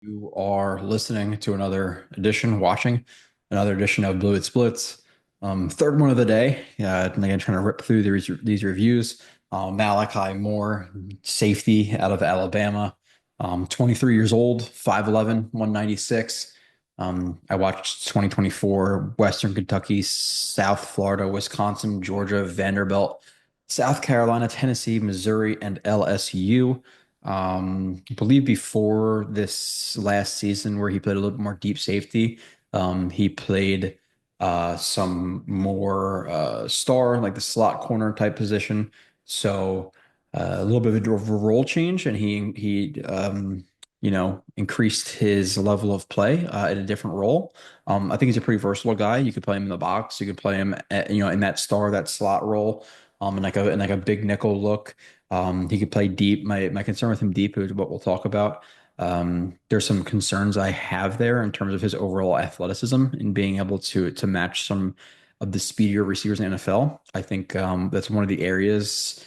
You are listening to watching another edition of Blewett Blitz. Third one of the day. And again, trying to rip through these reviews. Malachi Moore, safety out of Alabama, 23 years old, 5'11", 196. I watched 2024 Western Kentucky, South Florida, Wisconsin, Georgia, Vanderbilt, South Carolina, Tennessee, Missouri, and LSU. I believe before this last season where he played a little bit more deep safety, he played some more star, like the slot corner type position. So a little bit of a role change, and he increased his level of play at a different role. I think he's a pretty versatile guy. You could play him in the box. You could play him in that star, that slot role, in like a big nickel look. He could play deep. My concern with him deep is what we'll talk about. There's some concerns I have there in terms of his overall athleticism and being able to match some of the speedier receivers in the NFL. I think that's one of the areas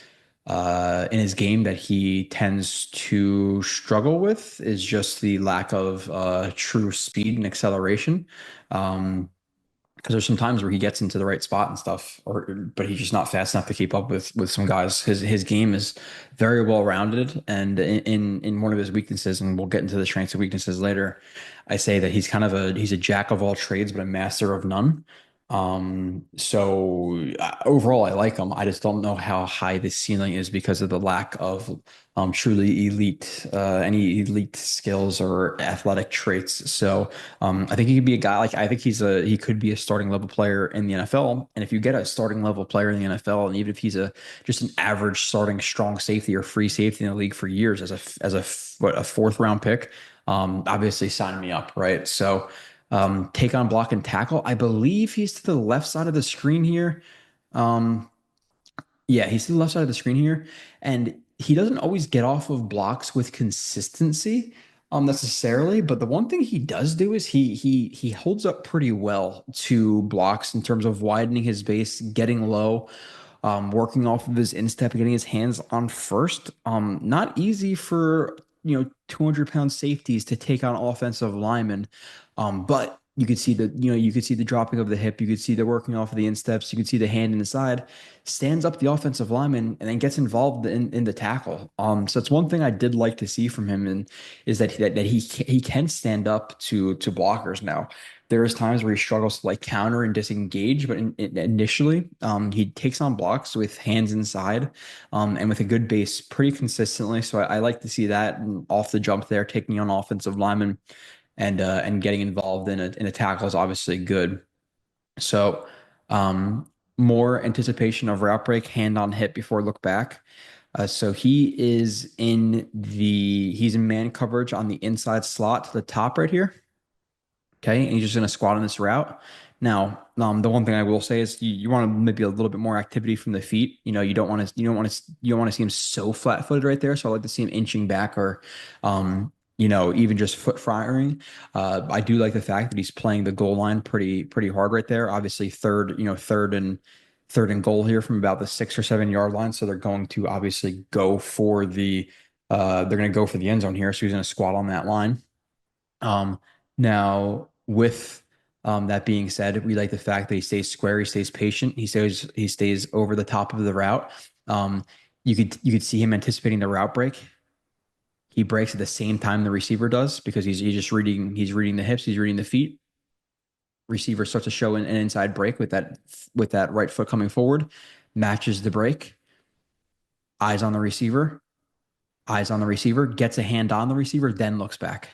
in his game that he tends to struggle with is just the lack of true speed and acceleration. Because there's some times where he gets into the right spot and stuff, but he's just not fast enough to keep up with some guys. His game is very well rounded, and in one of his weaknesses, and we'll get into the strengths and weaknesses later. I say that he's a jack of all trades, but a master of none. So overall, I like him. I just don't know how high the ceiling is because of the lack of truly any elite skills or athletic traits. So I think he could be a guy like I think he could be a starting level player in the NFL. And if you get a starting level player in the NFL, and even if he's just an average starting strong safety or free safety in the league for years a fourth round pick, obviously sign me up, right? So take on block and tackle. I believe he's to the left side of the screen here. Um, yeah, he's to the left side of the screen here, and he doesn't always get off of blocks with consistency, necessarily. But the one thing he does do is he holds up pretty well to blocks in terms of widening his base, getting low, working off of his instep, and getting his hands on first. Not easy for 200-pound safeties to take on offensive linemen, but you could see the dropping of the hip, you could see the working off of the insteps, you could see the hand in the side, stands up the offensive lineman, and then gets involved in the tackle. So it's one thing I did like to see from him, and is that he can stand up to blockers now. There's times where he struggles to like counter and disengage, but initially, he takes on blocks with hands inside, and with a good base pretty consistently. So I like to see that and off the jump there, taking on offensive linemen and getting involved in a tackle is obviously good. So more anticipation of route break, hand on hip before look back. So he's in man coverage on the inside slot to the top right here. Okay, and he's just going to squat on this route. Now, the one thing I will say is you want to maybe a little bit more activity from the feet. You don't want to see him so flat-footed right there. So I like to see him inching back or, even just foot firing. I do like the fact that he's playing the goal line pretty hard right there. Obviously, third and goal here from about the 6 or 7 yard line. So they're going to obviously go for the end zone here. So he's going to squat on that line. Now, with that being said, we like the fact that he stays square, he stays patient, he stays over the top of the route. Um, you could see him anticipating the route break. He breaks at the same time the receiver does because he's reading the hips, he's reading the feet. Receiver starts to show an inside break with that right foot coming forward, matches the break, eyes on the receiver, gets a hand on the receiver, then looks back.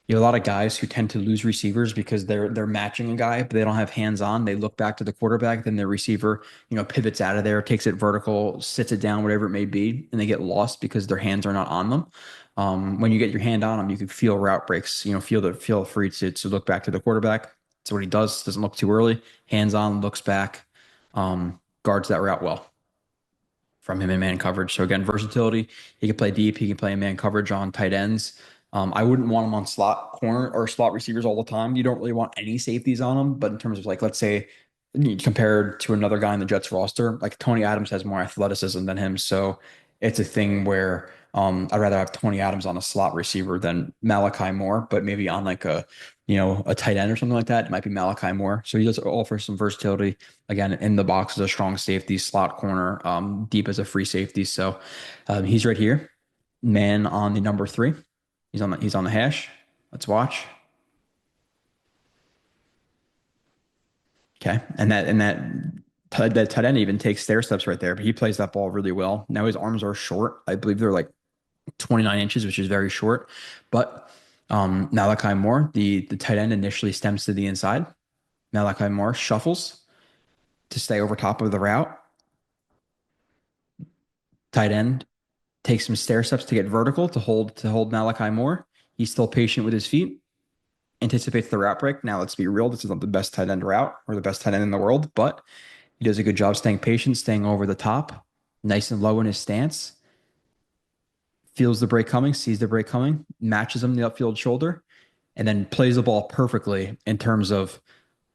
You have a lot of guys who tend to lose receivers because they're matching a guy, but they don't have hands on. They look back to the quarterback, then the receiver, pivots out of there, takes it vertical, sits it down, whatever it may be, and they get lost because their hands are not on them. When you get your hand on them, you can feel route breaks. Feel free to look back to the quarterback. So what he does doesn't look too early. Hands on, looks back, guards that route well from him in man coverage. So again, versatility. He can play deep. He can play in man coverage on tight ends. I wouldn't want him on slot corner or slot receivers all the time. You don't really want any safeties on him. But in terms of like, let's say, compared to another guy in the Jets roster, like Tony Adams has more athleticism than him. So it's a thing where I'd rather have Tony Adams on a slot receiver than Malachi Moore, but maybe on like a tight end or something like that. It might be Malachi Moore. So he does offer some versatility. Again, in the box is a strong safety, slot corner, deep as a free safety. So he's right here. Man on the number three. He's on the hash. Let's watch. Okay. That tight end even takes stair steps right there, but he plays that ball really well. Now his arms are short. I believe they're like 29 inches, which is very short. But Malachi Moore, the tight end, initially stems to the inside. Malachi Moore shuffles to stay over top of the route. Tight end takes some stair steps to get vertical to hold Malachi Moore. He's still patient with his feet, anticipates the route break. Now let's be real, this is not the best tight end route or the best tight end in the world, but he does a good job staying patient, staying over the top, nice and low in his stance. Feels the break coming, sees the break coming, matches him the upfield shoulder, and then plays the ball perfectly in terms of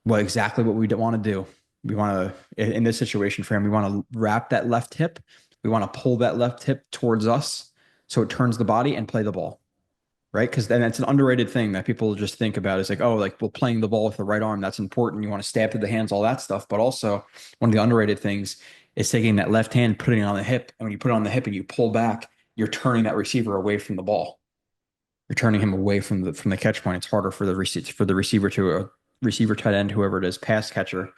exactly what we want to do. We want to, in this situation for him, we want to wrap that left hip. We want to pull that left hip towards us so it turns the body and play the ball, right? Because then that's an underrated thing that people just think about is like, oh, like, well, playing the ball with the right arm, that's important. You want to stab to the hands, all that stuff. But also, one of the underrated things is taking that left hand, putting it on the hip. And when you put it on the hip and you pull back, you're turning that receiver away from the ball. You're turning him away from the catch point. It's harder for the receiver to a receiver, tight end, whoever it is, pass catcher,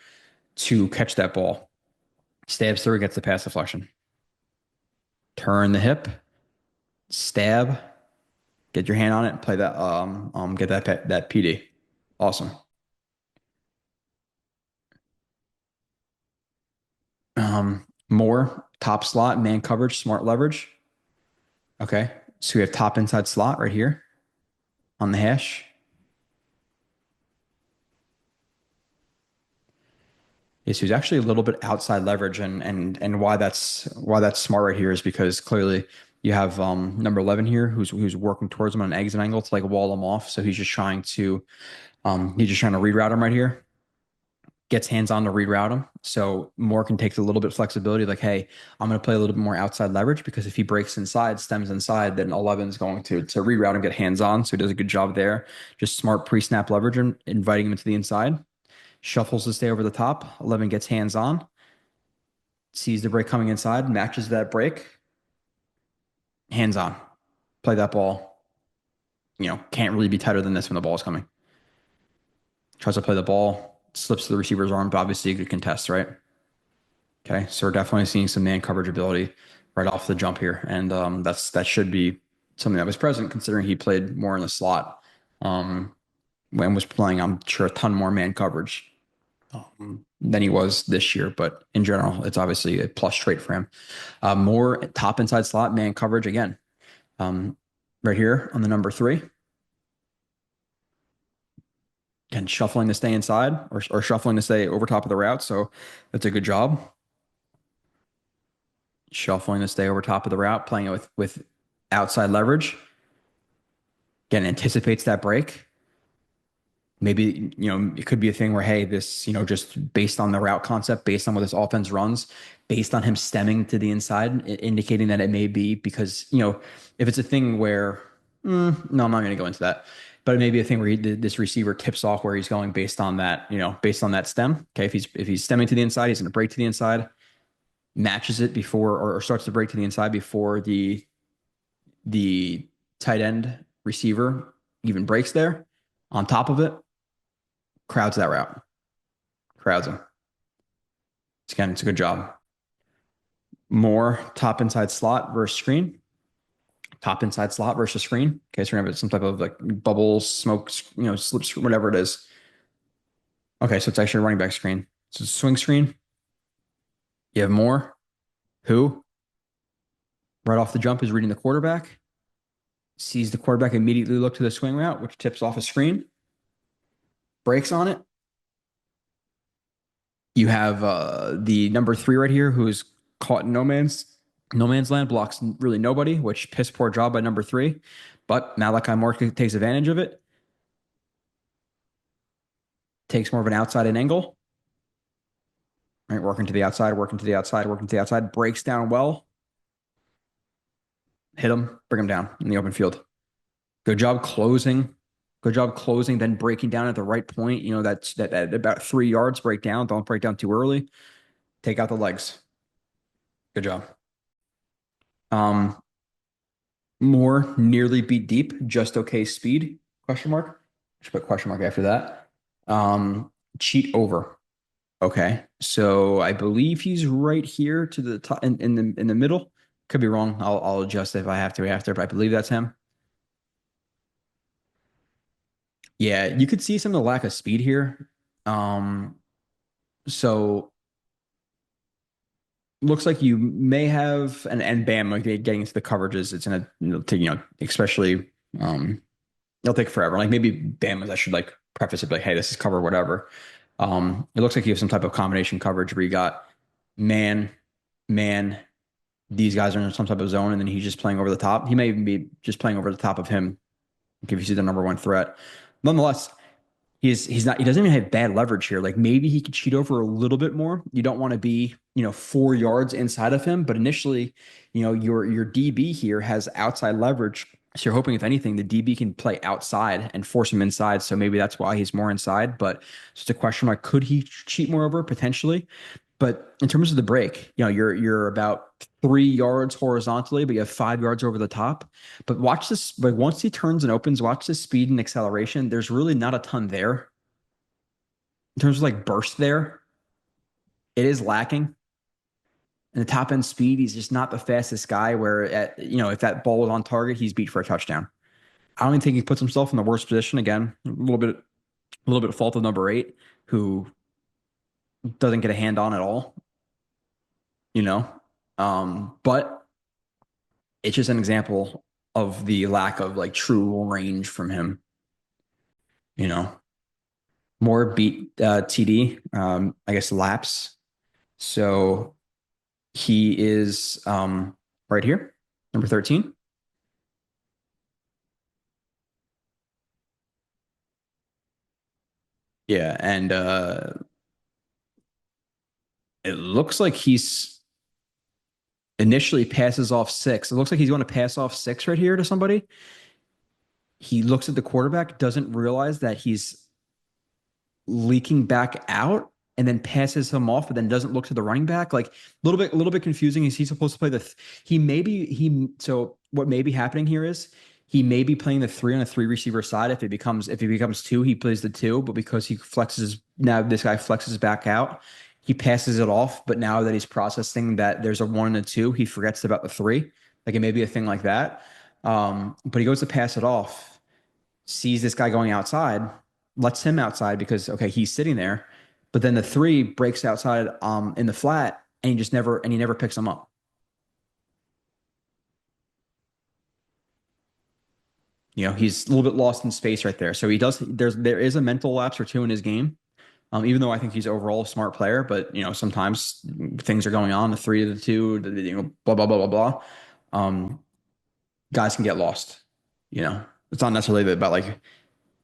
to catch that ball. Stabs through, gets the pass deflection. Turn the hip, stab, get your hand on it, play that get that PD. Awesome. More top slot, man coverage, smart leverage. Okay. So we have top inside slot right here on the hash. Yes, he's actually a little bit outside leverage, and why that's smart right here is because clearly you have number 11 here who's working towards him on an exit angle to like wall him off. So he's just trying to reroute him right here. Gets hands on to reroute him. So Moore can take a little bit of flexibility, like, hey, I'm going to play a little bit more outside leverage because if he breaks inside, stems inside, then 11 is going to reroute and get hands on. So he does a good job there. Just smart pre-snap leverage and inviting him into the inside. Shuffles to stay over the top. 11 gets hands on, sees the break coming inside, matches that break, hands on. Play that ball. Can't really be tighter than this when the ball is coming. Tries to play the ball, slips to the receiver's arm, but obviously a good contest, right? Okay, so we're definitely seeing some man coverage ability right off the jump here, and that should be something that was present considering he played more in the slot when was playing. I'm sure a ton more man coverage than he was this year, but in general, it's obviously a plus trait for him. More top inside slot man coverage again, right here on the number three. And shuffling to stay inside or shuffling to stay over top of the route. So that's a good job. Shuffling to stay over top of the route, playing it with outside leverage. Again, anticipates that break. Maybe, it could be a thing where, hey, this, just based on the route concept, based on what this offense runs, based on him stemming to the inside, indicating that it may be because, if it's a thing where, no, I'm not going to go into that, but it may be a thing where this receiver tips off where he's going based on that, based on that stem. Okay. If he's stemming to the inside, he's going to break to the inside, matches it before, or starts to break to the inside before the tight end receiver even breaks there. On top of it, crowds that route. Crowds him. It's a good job. More top inside slot versus screen. Top inside slot versus screen. Okay, so we're gonna have some type of like bubble, smoke, slips, whatever it is. Okay, so it's actually a running back screen. So it's a swing screen. You have Moore, who right off the jump is reading the quarterback, sees the quarterback immediately look to the swing route, which tips off a screen, breaks on it. You have the number three right here, who is caught in no man's land, blocks really nobody, which piss poor job by number three. But Malachi Moore takes advantage of it, takes more of an outside in angle, right? Working to the outside, working to the outside, working to the outside, breaks down well, hit him, bring him down in the open field. Good job closing. Good job closing, then breaking down at the right point. You know, that at about 3 yards, break down. Don't break down too early. Take out the legs. Good job. Um, More nearly beat deep, just okay speed? Question mark. Should put question mark after that. Cheat over. Okay. So I believe he's right here to the top in the middle. Could be wrong. I'll adjust if I have to after, but I believe that's him. Yeah, you could see some of the lack of speed here. Um, so looks like you may have and bam, like getting into the coverages, it's gonna take, especially it'll take forever. Like maybe bam, I should like preface it like, hey, this is cover, whatever. It looks like you have some type of combination coverage where you got man, man, these guys are in some type of zone, and then he's just playing over the top. He may even be just playing over the top of him if you see the number one threat. Nonetheless, he doesn't even have bad leverage here. Like maybe he could cheat over a little bit more. You don't want to be, 4 yards inside of him, but initially, your DB here has outside leverage. So you're hoping, if anything, the DB can play outside and force him inside. So maybe that's why he's more inside. But it's just a question mark. Could he cheat more over potentially? But in terms of the break, you're about 3 yards horizontally, but you have 5 yards over the top. But watch this, like once he turns and opens, watch the speed and acceleration. There's really not a ton there in terms of like burst there. It is lacking. And the top end speed, he's just not the fastest guy where if that ball was on target, he's beat for a touchdown. I don't even think he puts himself in the worst position. Again, a little bit of fault of number 8, who doesn't get a hand on at all, you know. But it's just an example of the lack of like true range from him, you know. More beat TD, I guess laps. So he is right here, number 13. Yeah, and it looks like he's initially passes off 6. It looks like he's going to pass off 6 right here to somebody. He looks at the quarterback, doesn't realize that he's leaking back out, and then passes him off, but then doesn't look to the running back. Like a little bit confusing. Is he supposed to play so what may be happening here is he may be playing the 3 on a 3 receiver side. If he becomes 2, he plays the 2, but because now this guy flexes back out, he passes it off. But now that he's processing that there's a 1 and a 2, he forgets about the 3. Like it may be a thing like that. But he goes to pass it off, sees this guy going outside, lets him outside because okay, he's sitting there, but then the 3 breaks outside in the flat, and he never picks him up. He's a little bit lost in space right there. So there is a mental lapse or two in his game. Even though I think he's overall a smart player, but sometimes things are going on, the 3 to the 2, blah blah blah blah blah. Um, Guys can get lost. It's not necessarily about like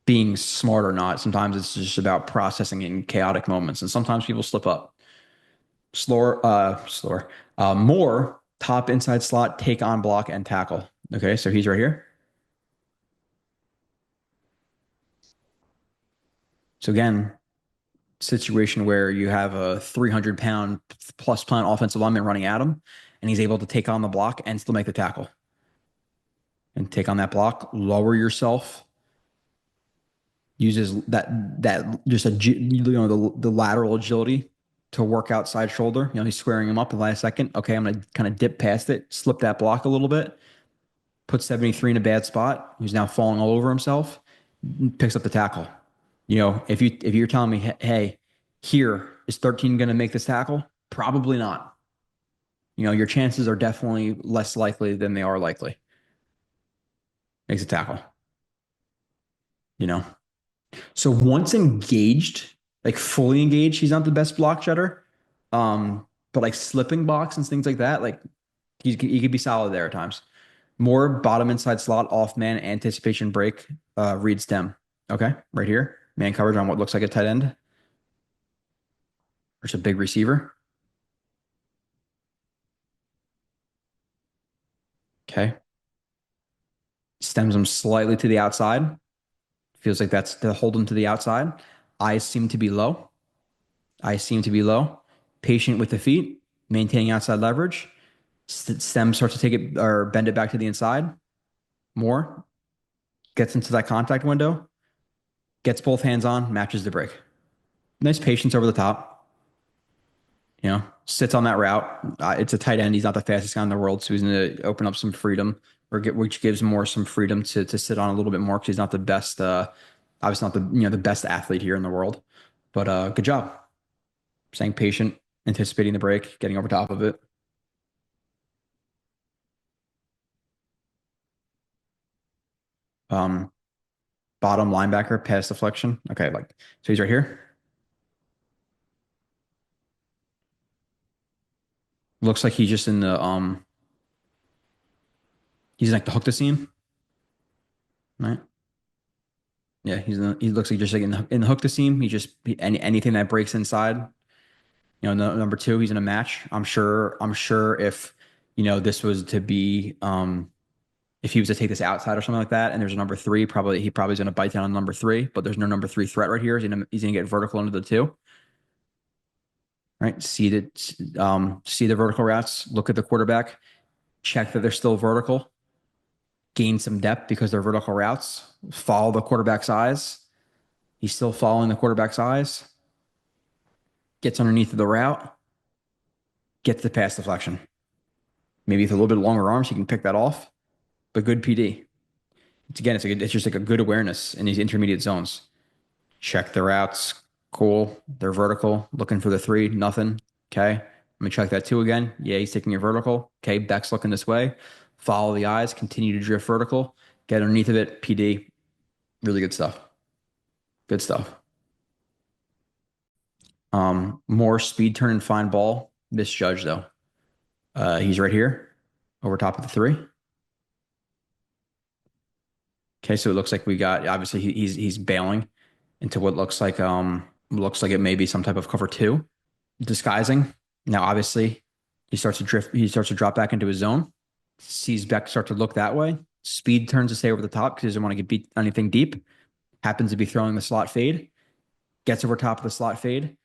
being smart or not. Sometimes it's just about processing in chaotic moments, and sometimes people slip up. Slower. More top inside slot, take on block and tackle. Okay, so he's right here. So again, situation where you have a 300-pound plus pound offensive lineman running at him, and he's able to take on the block and still make the tackle. And take on that block, lower yourself, uses that just the lateral agility to work outside shoulder. He's squaring him up in the last second. Okay, I'm gonna kind of dip past it, slip that block a little bit, put 73 in a bad spot. He's now falling all over himself, picks up the tackle. If you're telling me, hey, here is 13 gonna make this tackle? Probably not. Your chances are definitely less likely than they are likely. Makes a tackle. You know. So once engaged, like fully engaged, he's not the best block shedder. But like slipping blocks and things like that, like he could be solid there at times. More bottom inside slot, off man, anticipation break, read stem. Okay, right here. Man coverage on what looks like a tight end. There's a big receiver. Okay. Stems him slightly to the outside. Feels like that's to hold him to the outside. Eyes seem to be low. Eyes seem to be low. Patient with the feet, maintaining outside leverage. Stem starts to take it or bend it back to the inside more. Gets into that contact window. Gets both hands on, matches the break. Nice patience over the top. Sits on that route. It's a tight end. He's not the fastest guy in the world, so he's going to open up some freedom, which gives more some freedom to sit on a little bit more because he's not the best. Obviously, not the best athlete here in the world, but good job. Staying patient, anticipating the break, getting over top of it. Um, Bottom linebacker, pass deflection. Okay, so he's right here. Looks like he's just in the he's like the hook to seam, right? Yeah, he looks like just like in the hook to seam. Anything that breaks inside, number two, he's in a match. I'm sure if this was to be if he was to take this outside or something like that, and there's a number three, he probably is going to bite down on number three, but there's no number three threat right here. He's gonna get vertical into the two, right? See the vertical routes. Look at the quarterback. Check that they're still vertical. Gain some depth because they're vertical routes. Follow the quarterback's eyes. He's still following the quarterback's eyes. Gets underneath of the route. Gets the pass deflection. Maybe with a little bit longer arms, he can pick that off. But good PD. It's just like a good awareness in these intermediate zones. Check the routes. Cool. They're vertical. Looking for the three. Nothing. Okay. Let me check that two again. Yeah, he's taking it vertical. Okay. Beck's looking this way. Follow the eyes. Continue to drift vertical. Get underneath of it. PD. Really good stuff. Good stuff. More speed turn and fine ball. Misjudged though. He's right here over top of the three. Okay, so it looks like we got obviously he's bailing into what looks like it may be some type of cover two. Disguising. Now obviously he starts to drop back into his zone. Sees Beck start to look that way. Speed turns to stay over the top because he doesn't want to get beat anything deep. Happens to be throwing the slot fade. Gets over top of the slot fade.